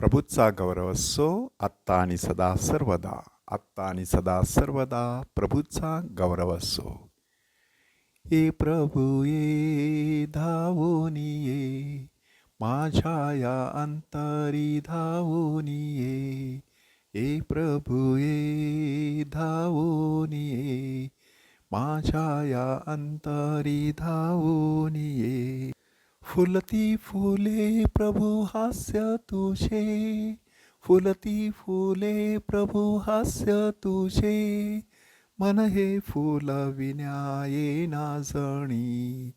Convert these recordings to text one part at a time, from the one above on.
प्रभूचा गौरव असो आत्ता आणि सदा सर्वदा. आत्ता आणि सदा सर्वदा प्रभूचा गौरव असो. ये प्रभू ये धावून ये, माझ्या या अंतरी धावून ये. ये प्रभू ये धावून ये, माझ्या या अंतरी धावून ये. फुलती फुले प्रभु हास्य तुझे, फुलती फुले प्रभु हास्य तुझे. मन हे फुलविण्या येना जणी,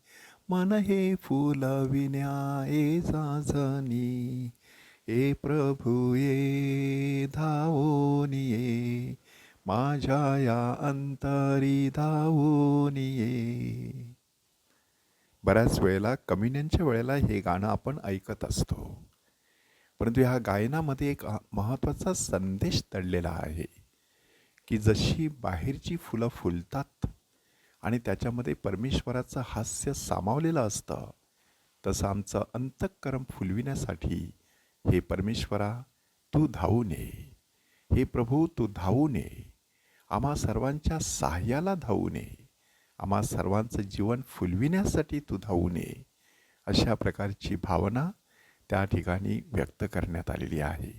मन हे फुलविण्या ये जाजणी. ए प्रभु ये धावून ये, माझ्या या अंतरी धावून ये. बऱ्याच वेळेला कम्युनियनच्या वेळेला हे गाणं आपण ऐकत असतो, परंतु ह्या गायनामध्ये एक महत्त्वाचा संदेश दडलेला आहे की जशी बाहेरची फुलं फुलतात आणि त्याच्यामध्ये परमेश्वराचं हास्य सामावलेलं असतं, तसं आमचं अंतःकरण फुलविण्यासाठी हे परमेश्वरा तू धावून ये, हे प्रभू तू धावून ये, आम्हा सर्वांच्या सहाय्याला धावून ये, आम्हा सर्वांचं जीवन फुलविण्यासाठी तू धावून ये. अशा प्रकारची भावना त्या ठिकाणी व्यक्त करण्यात आलेली आहे.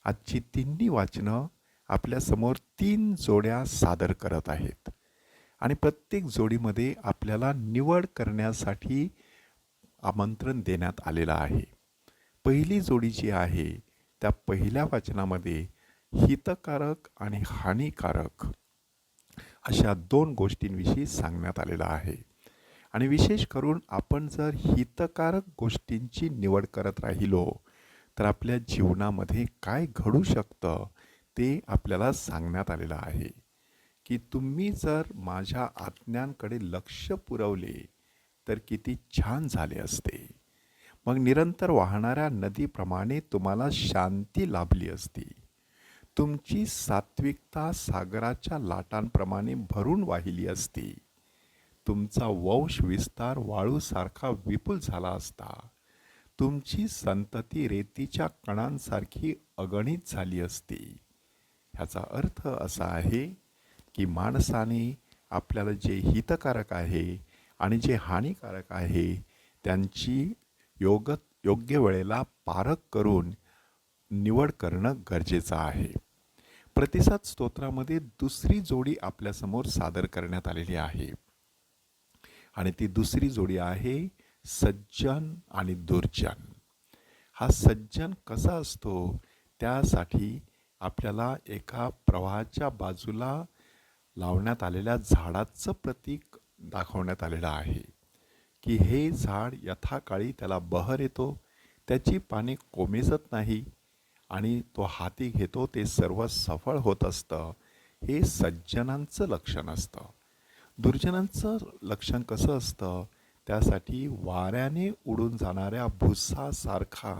आजची तिन्ही वाचनं आपल्यासमोर 3 जोड्या सादर करत आहेत आणि प्रत्येक जोडीमध्ये आपल्याला निवड करण्यासाठी आमंत्रण देण्यात आलेलं आहे. पहिली जोडी जी आहे त्या पहिल्या वाचनामध्ये हितकारक आणि हानिकारक अशा 2 गोष्टींविषयी सांगण्यात आलेलं आहे. आणि विशेष करून आपण जर हितकारक गोष्टींची निवड करत राहिलो तर आपल्या जीवनामध्ये काय घडू शकतं ते आपल्याला सांगण्यात आलेलं आहे की तुम्ही जर माझ्या आज्ञांकडे लक्ष पुरवले तर किती छान झाले असते. मग निरंतर वाहणाऱ्या नदीप्रमाणे तुम्हाला शांती लाभली असती. तुमची सात्विकता सागराच्या लाटांप्रमाणे भरून वाहिली असती. तुमचा वंश विस्तार वाळूसारखा विपुल झाला असता. तुमची संतती रेतीच्या कणांसारखी अगणित झाली असती. ह्याचा अर्थ असा आहे की माणसाने आपल्याला जे हितकारक आहे आणि जे हानिकारक आहे त्यांची योग्य वेळेला पारख करून निवड करणं गरजेचं आहे. प्रतिसाद स्तोत्रामध्ये दुसरी जोडी आपल्यासमोर सादर करण्यात आलेली आहे आणि ती दुसरी जोडी आहे सज्जन आणि दुर्जन. हा सज्जन कसा असतो त्यासाठी आपल्याला एका प्रवाहाच्या बाजूला लावण्यात आलेल्या झाडाचं प्रतीक दाखवण्यात आलेलं आहे की हे झाड यथाकाळी त्याला बहर येतो, त्याची पाने कोमेजत नाही आणि तो हाती घेतो ते सर्व सफळ होत असतं. हे सज्जनांचं लक्षण असतं. दुर्जनांचं लक्षण कसं असतं, त्यासाठी वाऱ्याने उडून जाणाऱ्या भुसासारखा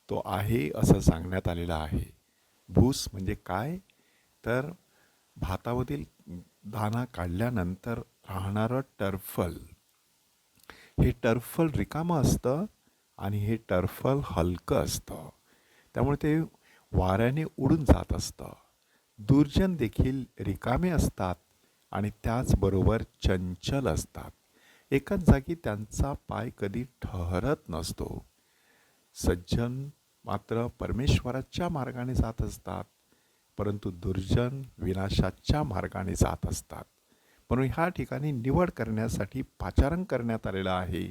तो आहे असं सांगण्यात आलेलं आहे. भूस म्हणजे काय तर भातावरील दाणा काढल्यानंतर राहणारं टर्फल. हे टर्फल रिकामं असतं आणि हे टर्फल हलकं असतं, त्यामुळे ते वाऱ्याने उडून जात असतं. दुर्जन देखील रिकामे असतात आणि त्याचबरोबर चंचल असतात. एकाच जागी त्यांचा पाय कधी ठहरत नसतो. सज्जन मात्र परमेश्वराच्या मार्गाने जात असतात, परंतु दुर्जन विनाशाच्या मार्गाने जात असतात. म्हणून ह्या ठिकाणी निवड करण्यासाठी पाचारण करण्यात आलेलं आहे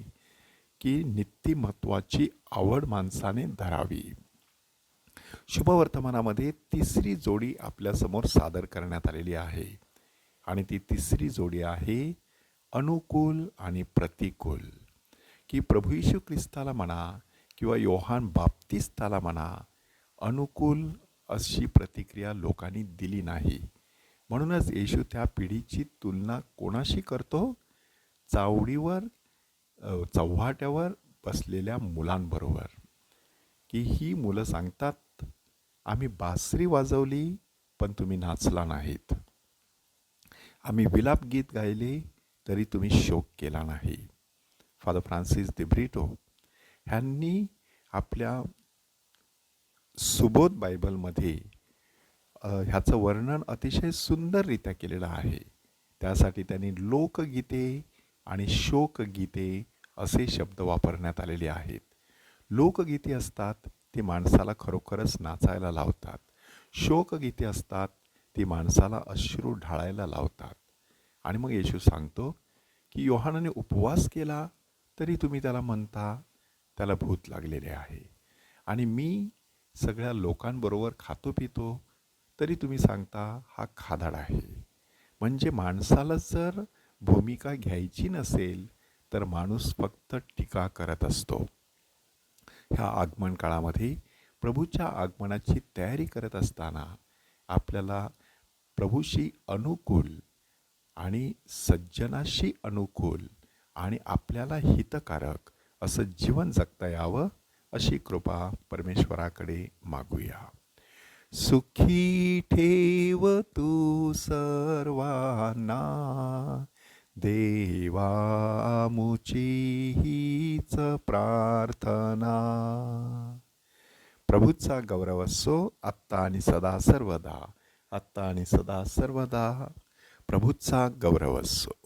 की नीतिमत्वाची आवड माणसाने धरावी. शुभवर्तमानामध्ये तिसरी जोडी आपल्यासमोर सादर करण्यात आलेली आहे आणि ती तिसरी जोडी आहे अनुकूल आणि प्रतिकूल. की प्रभू येशू ख्रिस्ताला म्हणा किंवा योहान बाप्तिस्ताला म्हणा, अनुकूल अशी प्रतिक्रिया लोकांनी दिली नाही. म्हणूनच येशू त्या पिढीची तुलना कोणाशी करतो? चव्हाट्यावर बसलेल्या मुलांबरोबर. की ही मुलं सांगतात, आम्ही बासरी वाजवली पण तुम्ही नाचला नाहीत, आम्ही विलाप गीत गायले तरी तुम्ही शोक केला नाही. फादर फ्रान्सिस दिब्रिटो ह्यांनी आपल्या सुबोध बायबलमध्ये ह्याचं वर्णन अतिशय सुंदररित्या केलेलं आहे. त्यासाठी त्यांनी लोकगीते आणि शोकगीते असे शब्द वापरण्यात आलेले आहेत. लोकगीते असतात ती माणसाला खरोखरच नाचायला लावतात. शोकगीते असतात ती माणसाला अश्रू ढाळायला लावतात. आणि मग येशू सांगतो की योहानाने उपवास केला तरी तुम्ही त्याला म्हणता त्याला भूत लागलेले आहे. आणि मी सगळ्या लोकांबरोबर खातो पितो तरी तुम्ही सांगता हा खादाड आहे. म्हणजे माणसाला जर भूमिका घ्यायची नसेल तर माणूस फक्त टीका करत असतो. ह्या आगमन काळामध्ये प्रभूच्या आगमनाची तयारी करत असताना आपल्याला प्रभूशी अनुकूल आणि सज्जनाशी अनुकूल आणि आपल्याला हितकारक असं जीवन जगता यावं अशी कृपा परमेश्वराकडे मागूया. सुखी ठेव तू सर्वांना, देवा मुची हीच प्रार्थना. प्रभूचा गौरव असो आत्ता आणि सदा सर्वदा, आत्ता आणि सदा सर्वदा. प्रभूचा गौरव असो.